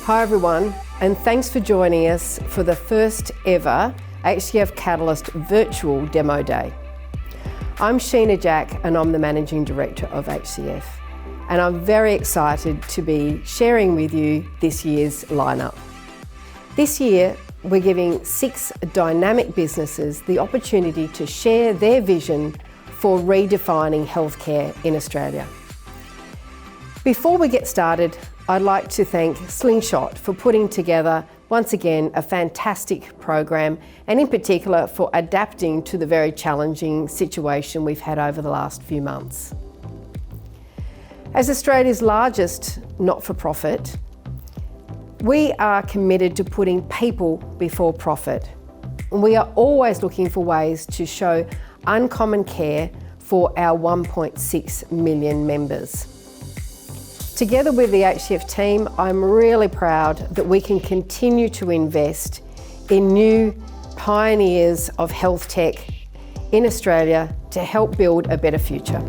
Hi everyone, and thanks for joining us for the first ever HCF Catalyst Virtual Demo Day. I'm Sheena Jack and I'm the Managing Director of HCF, and I'm very excited to be sharing with you this year's lineup. This year, we're giving 6 dynamic businesses the opportunity to share their vision for redefining healthcare in Australia. Before we get started, I'd like to thank Slingshot for putting together, once again, a fantastic program, and in particular for adapting to the very challenging situation we've had over the last few months. As Australia's largest not-for-profit, we are committed to putting people before profit. And we are always looking for ways to show uncommon care for our 1.6 million members. Together with the HCF team, I'm really proud that we can continue to invest in new pioneers of health tech in Australia to help build a better future.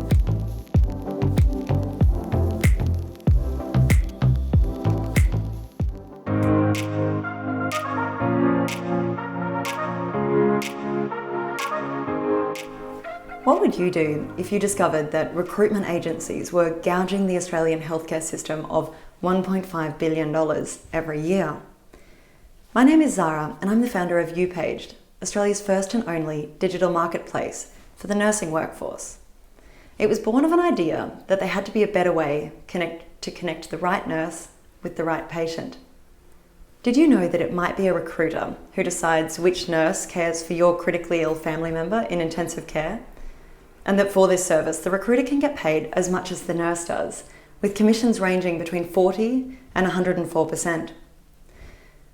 What would you do if you discovered that recruitment agencies were gouging the Australian healthcare system of $1.5 billion every year? My name is Zara and I'm the founder of uPaged, Australia's first and only digital marketplace for the nursing workforce. It was born of an idea that there had to be a better way to connect the right nurse with the right patient. Did you know that it might be a recruiter who decides which nurse cares for your critically ill family member in intensive care? And that for this service, the recruiter can get paid as much as the nurse does, with commissions ranging between 40% and 104%.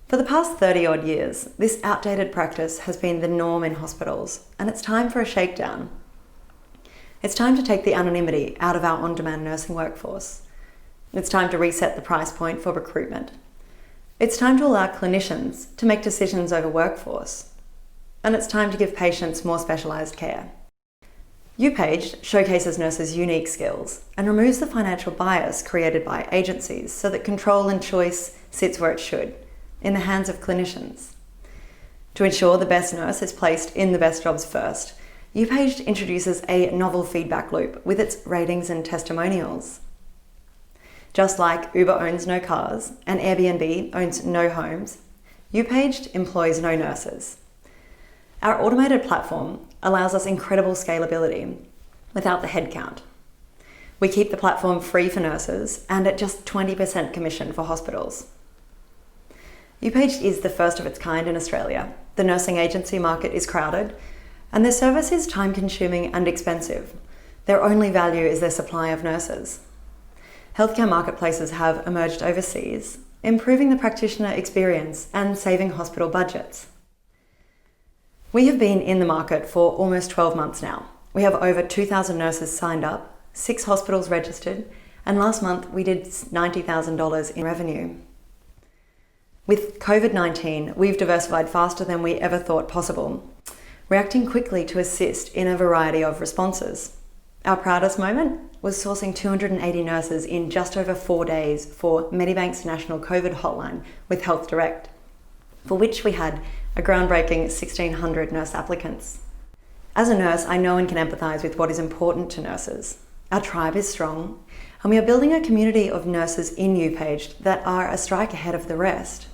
For the past 30 odd years, this outdated practice has been the norm in hospitals, and it's time for a shakedown. It's time to take the anonymity out of our on-demand nursing workforce. It's time to reset the price point for recruitment. It's time to allow clinicians to make decisions over workforce. And it's time to give patients more specialised care. uPaged showcases nurses' unique skills and removes the financial bias created by agencies so that control and choice sits where it should, in the hands of clinicians. To ensure the best nurse is placed in the best jobs first, uPaged introduces a novel feedback loop with its ratings and testimonials. Just like Uber owns no cars and Airbnb owns no homes, uPaged employs no nurses. Our automated platform allows us incredible scalability without the headcount. We keep the platform free for nurses and at just 20% commission for hospitals. uPaged is the first of its kind in Australia. The nursing agency market is crowded and their service is time-consuming and expensive. Their only value is their supply of nurses. Healthcare marketplaces have emerged overseas, improving the practitioner experience and saving hospital budgets. We have been in the market for almost 12 months now. We have over 2,000 nurses signed up, 6 hospitals registered, and last month we did $90,000 in revenue. With COVID-19, we've diversified faster than we ever thought possible, reacting quickly to assist in a variety of responses. Our proudest moment was sourcing 280 nurses in just over 4 days for Medibank's national COVID hotline with Health Direct, for which we had a groundbreaking 1,600 nurse applicants. As a nurse, I know and can empathise with what is important to nurses. Our tribe is strong, and we are building a community of nurses in uPaged that are a strike ahead of the rest,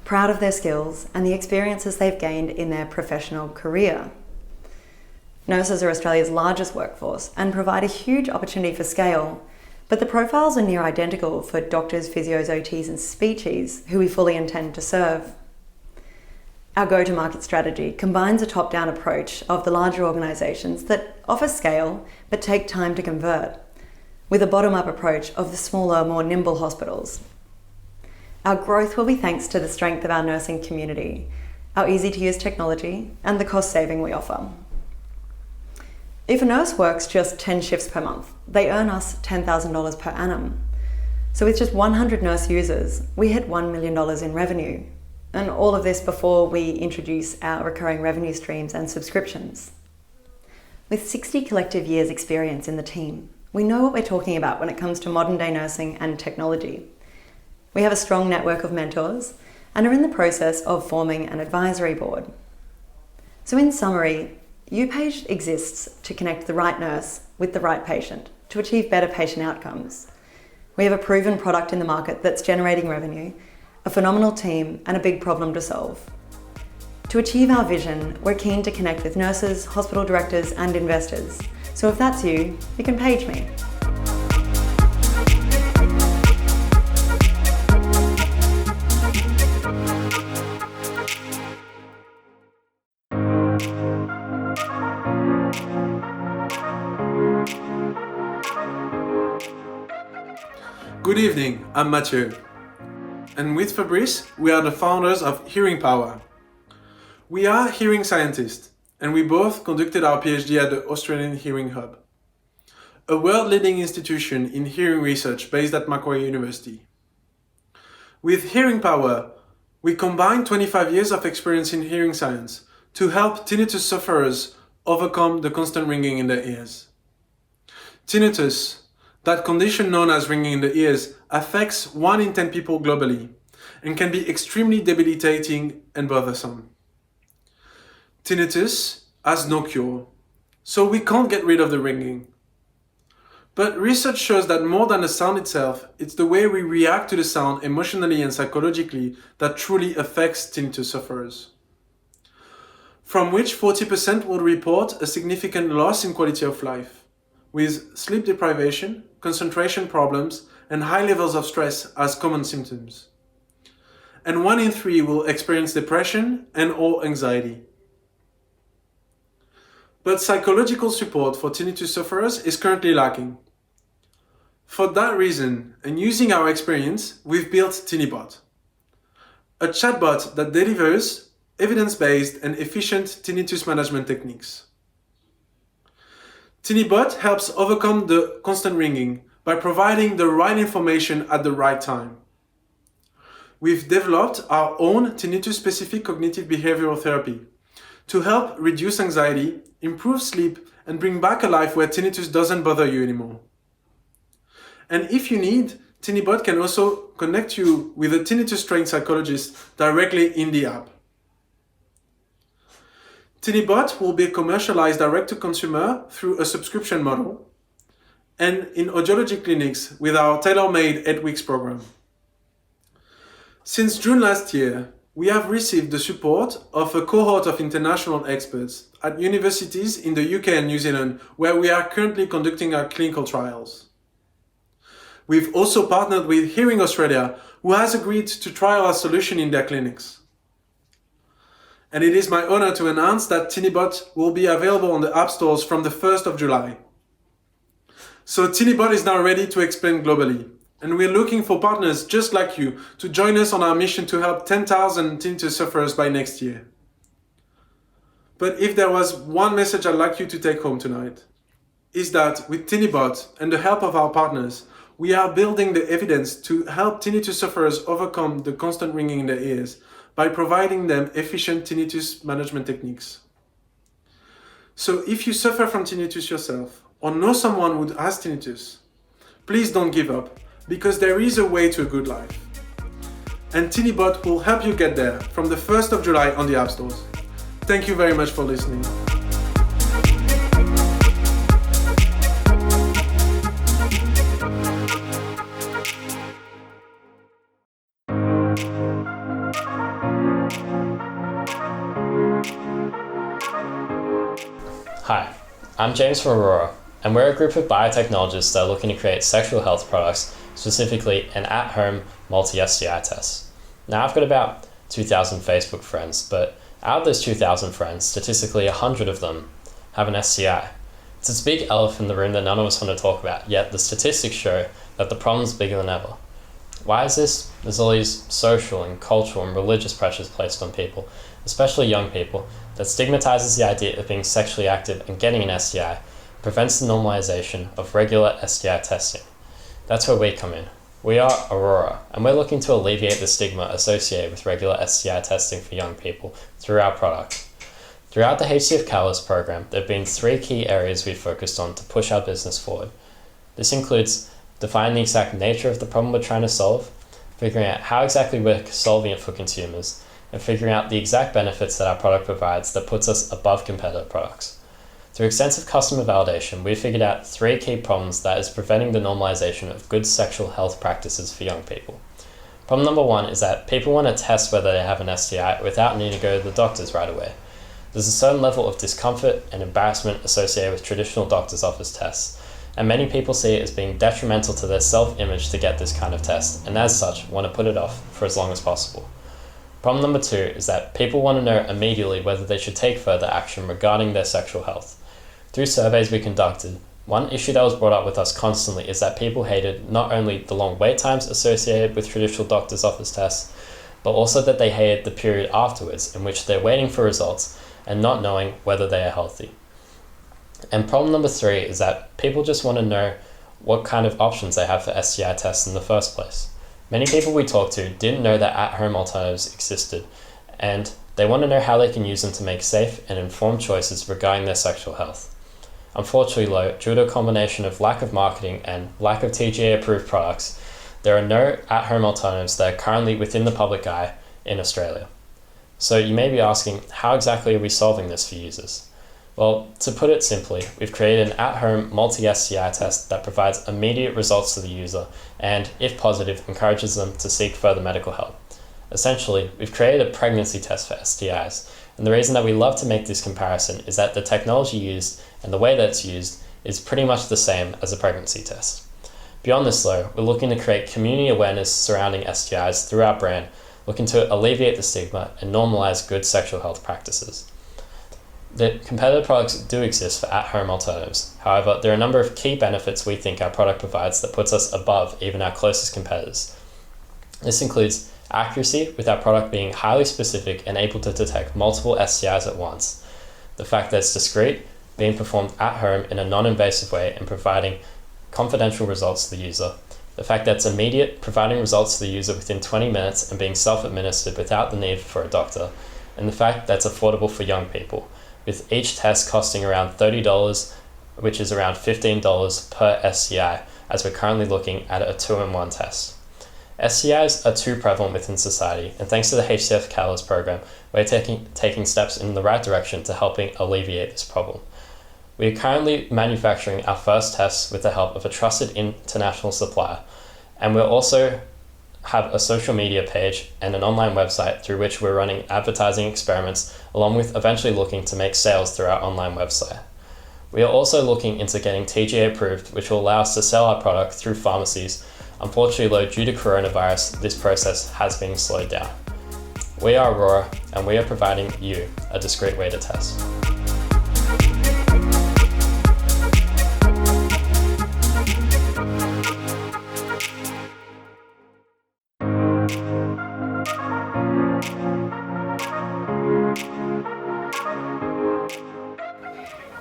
proud of their skills and the experiences they've gained in their professional career. Nurses are Australia's largest workforce and provide a huge opportunity for scale, but the profiles are near identical for doctors, physios, OTs and speechies who we fully intend to serve. Our go-to-market strategy combines a top-down approach of the larger organisations that offer scale but take time to convert, with a bottom-up approach of the smaller, more nimble hospitals. Our growth will be thanks to the strength of our nursing community, our easy-to-use technology, and the cost saving we offer. If a nurse works just 10 shifts per month, they earn us $10,000 per annum. So with just 100 nurse users, we hit $1 million in revenue. And all of this before we introduce our recurring revenue streams and subscriptions. With 60 collective years experience in the team, we know what we're talking about when it comes to modern day nursing and technology. We have a strong network of mentors and are in the process of forming an advisory board. So in summary, uPaged exists to connect the right nurse with the right patient to achieve better patient outcomes. We have a proven product in the market that's generating revenue, a phenomenal team, and a big problem to solve. To achieve our vision, we're keen to connect with nurses, hospital directors, and investors. So if that's you, you can page me. Good evening, I'm Mathieu. And with Fabrice, we are the founders of Hearing Power. We are hearing scientists, and we both conducted our PhD at the Australian Hearing Hub, a world-leading institution in hearing research based at Macquarie University. With Hearing Power, we combine 25 years of experience in hearing science to help tinnitus sufferers overcome the constant ringing in their ears. Tinnitus, that condition known as ringing in the ears, affects 1 in 10 people globally and can be extremely debilitating and bothersome. Tinnitus has no cure, so we can't get rid of the ringing. But research shows that more than the sound itself, it's the way we react to the sound emotionally and psychologically that truly affects tinnitus sufferers, from which 40% will report a significant loss in quality of life, with sleep deprivation, concentration problems, and high levels of stress as common symptoms. And 1 in 3 will experience depression and/or anxiety. But psychological support for tinnitus sufferers is currently lacking. For that reason, and using our experience, we've built TinniBot, a chatbot that delivers evidence-based and efficient tinnitus management techniques. TinniBot helps overcome the constant ringing by providing the right information at the right time. We've developed our own tinnitus-specific cognitive behavioral therapy to help reduce anxiety, improve sleep, and bring back a life where tinnitus doesn't bother you anymore. And if you need, TinniBot can also connect you with a tinnitus-trained psychologist directly in the app. TinniBot will be commercialized direct to consumer through a subscription model and in audiology clinics with our tailor-made 8 weeks program. Since June last year, we have received the support of a cohort of international experts at universities in the UK and New Zealand, where we are currently conducting our clinical trials. We've also partnered with Hearing Australia, who has agreed to trial our solution in their clinics. And it is my honor to announce that TinniBot will be available on the app stores from the 1st of July. So TinniBot is now ready to expand globally, and we're looking for partners just like you to join us on our mission to help 10,000 tinnitus sufferers by next year. But if there was one message I'd like you to take home tonight, is that with TinniBot and the help of our partners, we are building the evidence to help tinnitus sufferers overcome the constant ringing in their ears by providing them efficient tinnitus management techniques. So if you suffer from tinnitus yourself or know someone who has tinnitus, please don't give up, because there is a way to a good life. And TinniBot will help you get there from the 1st of July on the App Stores. Thank you very much for listening. Hi, I'm James from Aurora, and we're a group of biotechnologists that are looking to create sexual health products, specifically an at-home multi-STI test. Now, I've got about 2,000 Facebook friends, but out of those 2,000 friends, statistically 100 of them have an STI. It's this big elephant in the room that none of us want to talk about, yet the statistics show that the problem's bigger than ever. Why is this? There's all these social and cultural and religious pressures placed on people, especially young people, that stigmatizes the idea of being sexually active and getting an STI, prevents the normalization of regular STI testing. That's where we come in. We are Aurora, and we're looking to alleviate the stigma associated with regular STI testing for young people through our product. Throughout the HCF Catalyst program, there have been 3 key areas we've focused on to push our business forward. This includes defining the exact nature of the problem we're trying to solve, figuring out how exactly we're solving it for consumers, and figuring out the exact benefits that our product provides that puts us above competitor products. Through extensive customer validation, we figured out 3 key problems that is preventing the normalization of good sexual health practices for young people. Problem number 1 is that people want to test whether they have an STI without needing to go to the doctors right away. There's a certain level of discomfort and embarrassment associated with traditional doctor's office tests, and many people see it as being detrimental to their self-image to get this kind of test, and as such, want to put it off for as long as possible. Problem number 2 is that people want to know immediately whether they should take further action regarding their sexual health. Through surveys we conducted, one issue that was brought up with us constantly is that people hated not only the long wait times associated with traditional doctor's office tests, but also that they hated the period afterwards in which they're waiting for results and not knowing whether they are healthy. And problem number 3 is that people just want to know what kind of options they have for STI tests in the first place. Many people we talked to didn't know that at-home alternatives existed, and they want to know how they can use them to make safe and informed choices regarding their sexual health. Unfortunately, though, due to a combination of lack of marketing and lack of TGA-approved products, there are no at-home alternatives that are currently within the public eye in Australia. So you may be asking, how exactly are we solving this for users? Well, to put it simply, we've created an at-home multi-STI test that provides immediate results to the user and, if positive, encourages them to seek further medical help. Essentially, we've created a pregnancy test for STIs, and the reason that we love to make this comparison is that the technology used and the way that it's used is pretty much the same as a pregnancy test. Beyond this though, we're looking to create community awareness surrounding STIs through our brand, looking to alleviate the stigma and normalize good sexual health practices. The competitive products do exist for at-home alternatives. However, there are a number of key benefits we think our product provides that puts us above even our closest competitors. This includes accuracy, with our product being highly specific and able to detect multiple STIs at once. The fact that it's discreet, being performed at home in a non-invasive way and providing confidential results to the user. The fact that it's immediate, providing results to the user within 20 minutes and being self-administered without the need for a doctor. And the fact that it's affordable for young people, with each test costing around $30, which is around $15 per STI, as we're currently looking at a 2-in-1 test. STIs are too prevalent within society, and thanks to the HCF Catalyst program, we're taking steps in the right direction to helping alleviate this problem. We are currently manufacturing our first tests with the help of a trusted international supplier, and we'll also have a social media page and an online website through which we're running advertising experiments, along with eventually looking to make sales through our online website. We are also looking into getting TGA approved, which will allow us to sell our product through pharmacies. Unfortunately, though, due to coronavirus, this process has been slowed down. We are Aurora, and we are providing you a discreet way to test.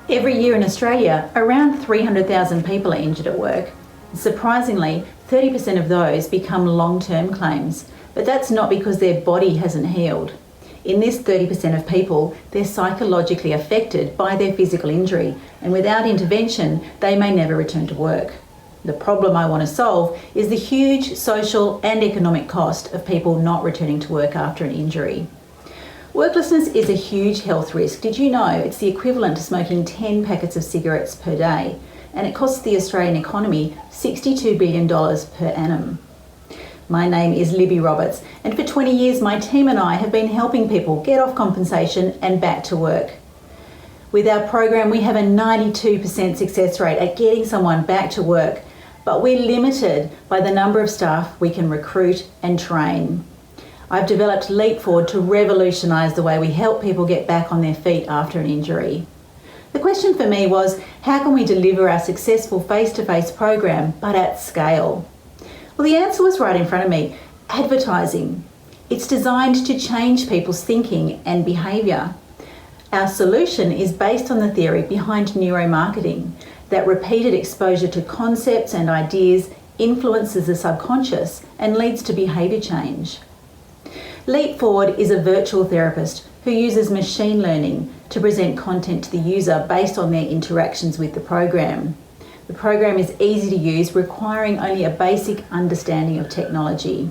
Every year in Australia, around 300,000 people are injured at work. Surprisingly, 30% of those become long-term claims, but that's not because their body hasn't healed. In this 30% of people, they're psychologically affected by their physical injury, and without intervention, they may never return to work. The problem I want to solve is the huge social and economic cost of people not returning to work after an injury. Worklessness is a huge health risk. Did you know it's the equivalent to smoking 10 packets of cigarettes per day? And it costs the Australian economy $62 billion per annum. My name is Libby Roberts, and for 20 years my team and I have been helping people get off compensation and back to work. With our program, we have a 92% success rate at getting someone back to work, but we're limited by the number of staff we can recruit and train. I've developed Leap Forward to revolutionise the way we help people get back on their feet after an injury. The question for me was, how can we deliver our successful face-to-face program, but at scale? Well, the answer was right in front of me: advertising. It's designed to change people's thinking and behaviour. Our solution is based on the theory behind neuromarketing, that repeated exposure to concepts and ideas influences the subconscious and leads to behaviour change. Leap Forward is a virtual therapist who uses machine learning to present content to the user based on their interactions with the program. The program is easy to use, requiring only a basic understanding of technology.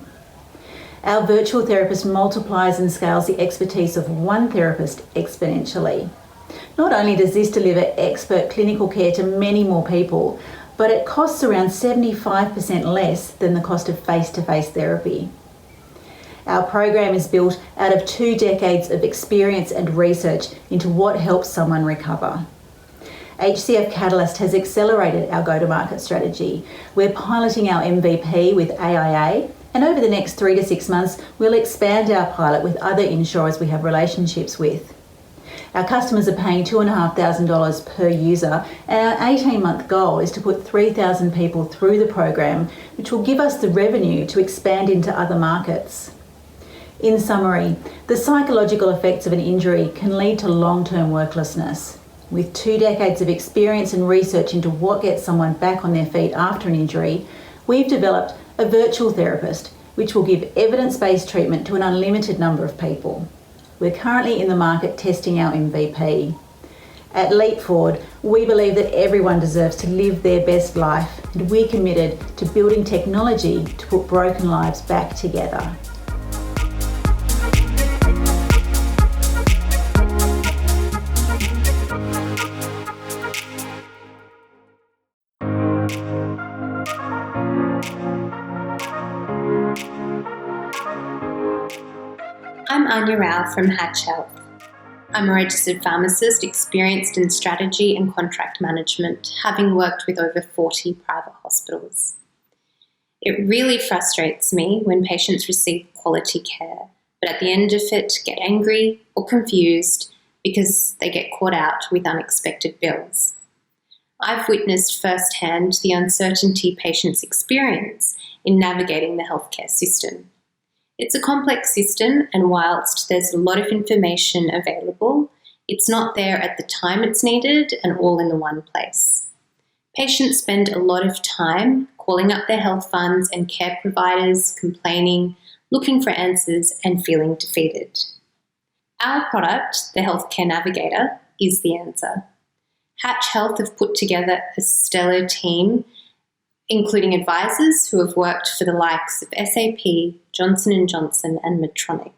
Our virtual therapist multiplies and scales the expertise of one therapist exponentially. Not only does this deliver expert clinical care to many more people, but it costs around 75% less than the cost of face-to-face therapy. Our program is built out of 2 decades of experience and research into what helps someone recover. HCF Catalyst has accelerated our go-to-market strategy. We're piloting our MVP with AIA, and over the next 3 to 6 months, we'll expand our pilot with other insurers we have relationships with. Our customers are paying $2,500 per user, and our 18-month goal is to put 3,000 people through the program, which will give us the revenue to expand into other markets. In summary, the psychological effects of an injury can lead to long-term worklessness. With 2 decades of experience and research into what gets someone back on their feet after an injury, we've developed a virtual therapist, which will give evidence-based treatment to an unlimited number of people. We're currently in the market testing our MVP. At LeapForward, we believe that everyone deserves to live their best life, and we're committed to building technology to put broken lives back together. I'm Anya Rao from Hatch Health. I'm a registered pharmacist experienced in strategy and contract management, having worked with over 40 private hospitals. It really frustrates me when patients receive quality care, but at the end of it get angry or confused because they get caught out with unexpected bills. I've witnessed firsthand the uncertainty patients experience in navigating the healthcare system. It's a complex system, and whilst there's a lot of information available, it's not there at the time it's needed and all in the one place. Patients spend a lot of time calling up their health funds and care providers, complaining, looking for answers, and feeling defeated. Our product, the Care Navigator, is the answer. Hatch Health have put together a stellar team, including advisors who have worked for the likes of SAP, Johnson & Johnson, and Medtronic.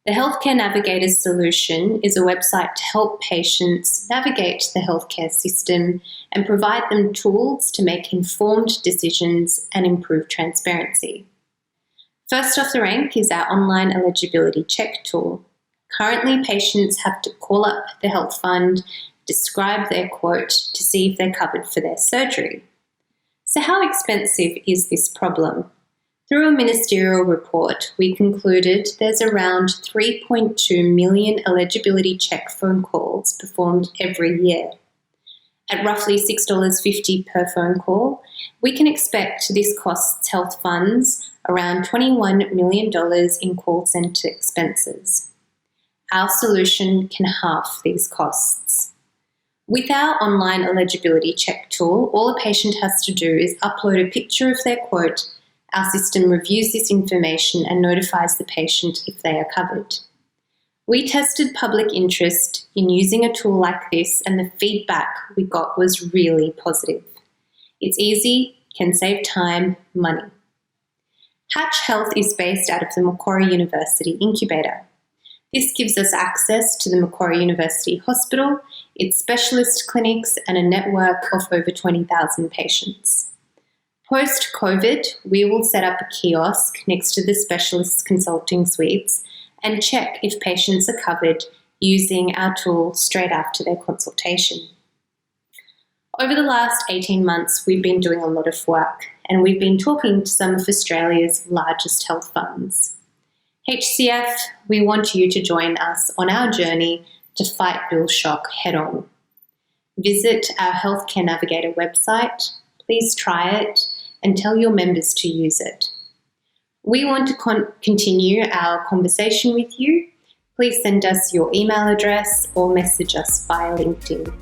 The Care Navigator solution is a website to help patients navigate the healthcare system and provide them tools to make informed decisions and improve transparency. First off the rank is our online eligibility check tool. Currently, patients have to call up the health fund, describe their quote to see if they're covered for their surgery. So how expensive is this problem? Through a ministerial report, we concluded there's around 3.2 million eligibility check phone calls performed every year. At roughly $6.50 per phone call, we can expect this costs health funds around $21 million in call centre expenses. Our solution can halve these costs. With our online eligibility check tool, all a patient has to do is upload a picture of their quote. Our system reviews this information and notifies the patient if they are covered. We tested public interest in using a tool like this, and the feedback we got was really positive. It's easy, can save time, money. Hatch Health is based out of the Macquarie University Incubator. This gives us access to the Macquarie University Hospital, its specialist clinics, and a network of over 20,000 patients. Post-COVID, we will set up a kiosk next to the specialist consulting suites and check if patients are covered using our tool straight after their consultation. Over the last 18 months, we've been doing a lot of work, and we've been talking to some of Australia's largest health funds. HCF, we want you to join us on our journey to fight bill shock head-on. Visit our Care Navigator website, please try it, and tell your members to use it. We want to continue our conversation with you. Please send us your email address or message us via LinkedIn.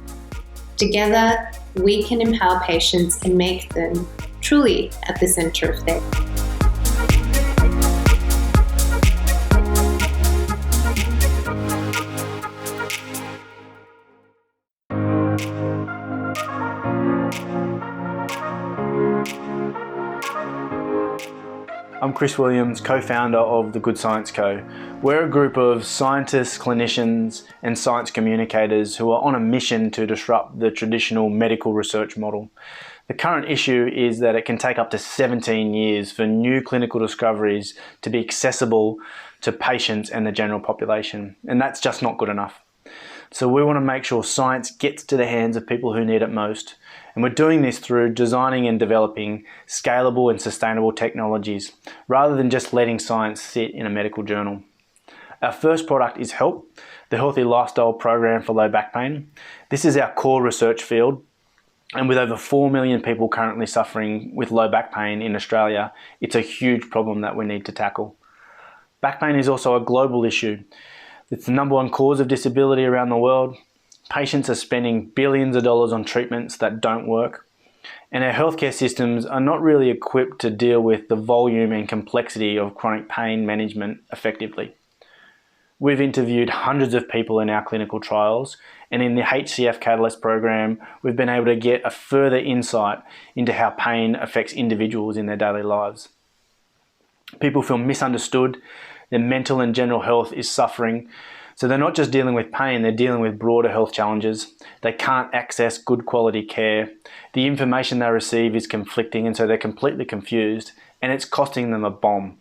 Together, we can empower patients and make them truly at the centre of their care. I'm Chris Williams, co-founder of the Good Science Co. We're a group of scientists, clinicians and science communicators who are on a mission to disrupt the traditional medical research model. The current issue is that it can take up to 17 years for new clinical discoveries to be accessible to patients and the general population, and that's just not good enough. So we want to make sure science gets to the hands of people who need it most. And we're doing this through designing and developing scalable and sustainable technologies, rather than just letting science sit in a medical journal. Our first product is HELP, the Healthy Lifestyle Program for Low Back Pain. This is our core research field, and with over 4 million people currently suffering with low back pain in Australia, it's a huge problem that we need to tackle. Back pain is also a global issue. It's the #1 cause of disability around the world. Patients are spending billions of dollars on treatments that don't work, and our healthcare systems are not really equipped to deal with the volume and complexity of chronic pain management effectively. We've interviewed hundreds of people in our clinical trials, and in the HCF Catalyst program, we've been able to get a further insight into how pain affects individuals in their daily lives. People feel misunderstood, their mental and general health is suffering. So they're not just dealing with pain, they're dealing with broader health challenges. They can't access good quality care. The information they receive is conflicting, and so they're completely confused, and it's costing them a bomb.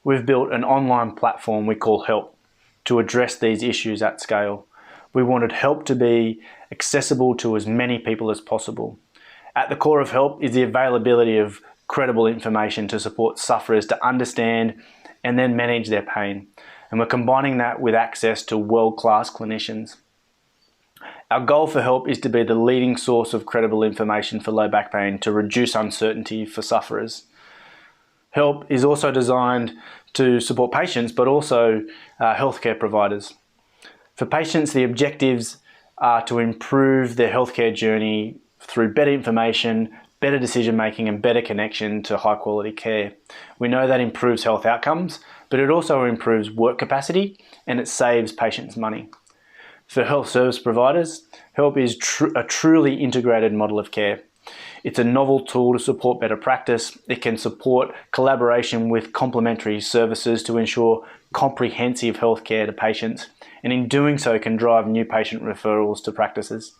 We've built an online platform we call HELP to address these issues at scale. We wanted HELP to be accessible to as many people as possible. At the core of HELP is the availability of credible information to support sufferers to understand and then manage their pain. And we're combining that with access to world-class clinicians. Our goal for HELP is to be the leading source of credible information for low back pain to reduce uncertainty for sufferers. HELP is also designed to support patients, but also healthcare providers. For patients, the objectives are to improve their healthcare journey through better information, better decision making and better connection to high quality care. We know that improves health outcomes, but it also improves work capacity and it saves patients money. For health service providers, HELP is a truly integrated model of care. It's a novel tool to support better practice. It can support collaboration with complementary services to ensure comprehensive healthcare to patients, and in doing so can drive new patient referrals to practices.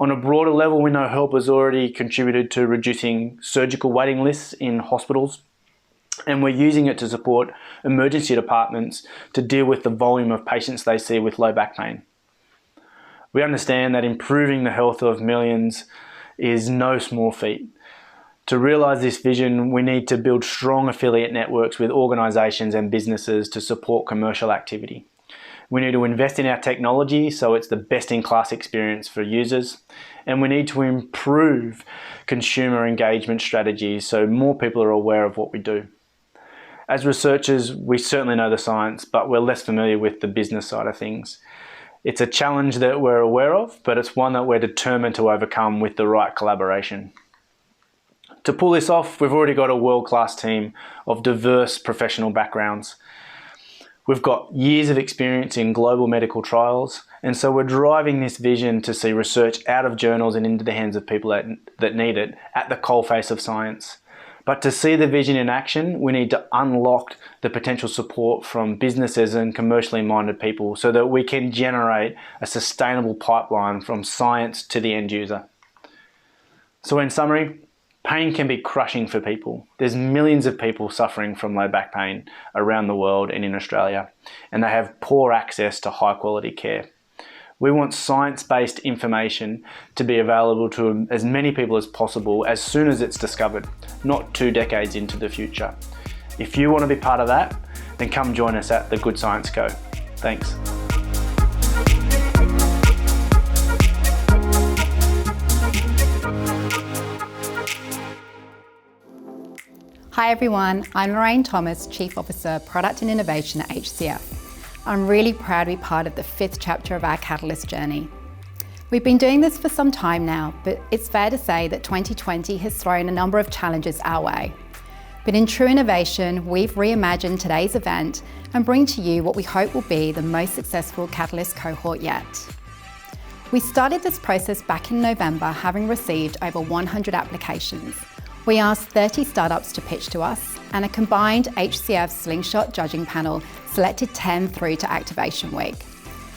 On a broader level, we know HELP has already contributed to reducing surgical waiting lists in hospitals, and we're using it to support emergency departments to deal with the volume of patients they see with low back pain. We understand that improving the health of millions is no small feat. To realise this vision, we need to build strong affiliate networks with organisations and businesses to support commercial activity. We need to invest in our technology so it's the best-in-class experience for users, and we need to improve consumer engagement strategies so more people are aware of what we do. As researchers, we certainly know the science, but we're less familiar with the business side of things. It's a challenge that we're aware of, but it's one that we're determined to overcome with the right collaboration. To pull this off, we've already got a world-class team of diverse professional backgrounds. We've got years of experience in global medical trials, and so we're driving this vision to see research out of journals and into the hands of people that need it at the coalface of science. But to see the vision in action, we need to unlock the potential support from businesses and commercially minded people so that we can generate a sustainable pipeline from science to the end user. So in summary, pain can be crushing for people. There's millions of people suffering from low back pain around the world and in Australia, and they have poor access to high quality care. We want science-based information to be available to as many people as possible as soon as it's discovered, not 2 decades into the future. If you want to be part of that, then come join us at the Good Science Co. Thanks. Hi everyone, I'm Lorraine Thomas, Chief Officer, Product and Innovation at HCF. I'm really proud to be part of the 5th chapter of our Catalyst journey. We've been doing this for some time now, but it's fair to say that 2020 has thrown a number of challenges our way. But in true innovation, we've reimagined today's event and bring to you what we hope will be the most successful Catalyst cohort yet. We started this process back in November, having received over 100 applications. We asked 30 startups to pitch to us, and a combined HCF Slingshot judging panel selected 10 through to Activation Week.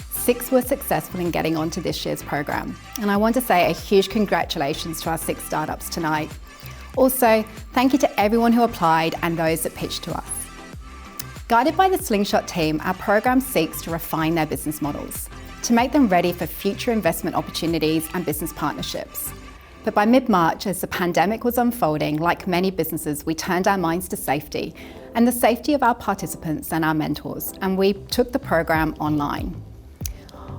6 were successful in getting onto this year's program, and I want to say a huge congratulations to our 6 startups tonight. Also, thank you to everyone who applied and those that pitched to us. Guided by the Slingshot team, our program seeks to refine their business models, to make them ready for future investment opportunities and business partnerships. But by mid-March, as the pandemic was unfolding, like many businesses, we turned our minds to safety and the safety of our participants and our mentors, and we took the program online.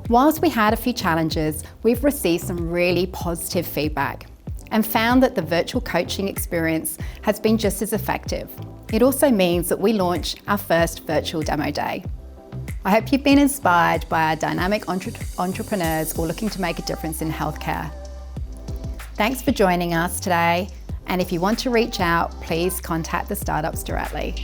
Whilst we had a few challenges, we've received some really positive feedback and found that the virtual coaching experience has been just as effective. It also means that we launch our first virtual demo day. I hope you've been inspired by our dynamic entrepreneurs all looking to make a difference in healthcare. Thanks for joining us today, and if you want to reach out, please contact the startups directly.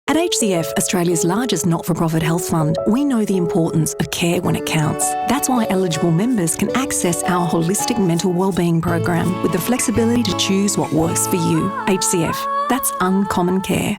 At HCF, Australia's largest not-for-profit health fund, we know the importance of care when it counts. That's why eligible members can access our holistic mental wellbeing program with the flexibility to choose what works for you. HCF, that's uncommon care.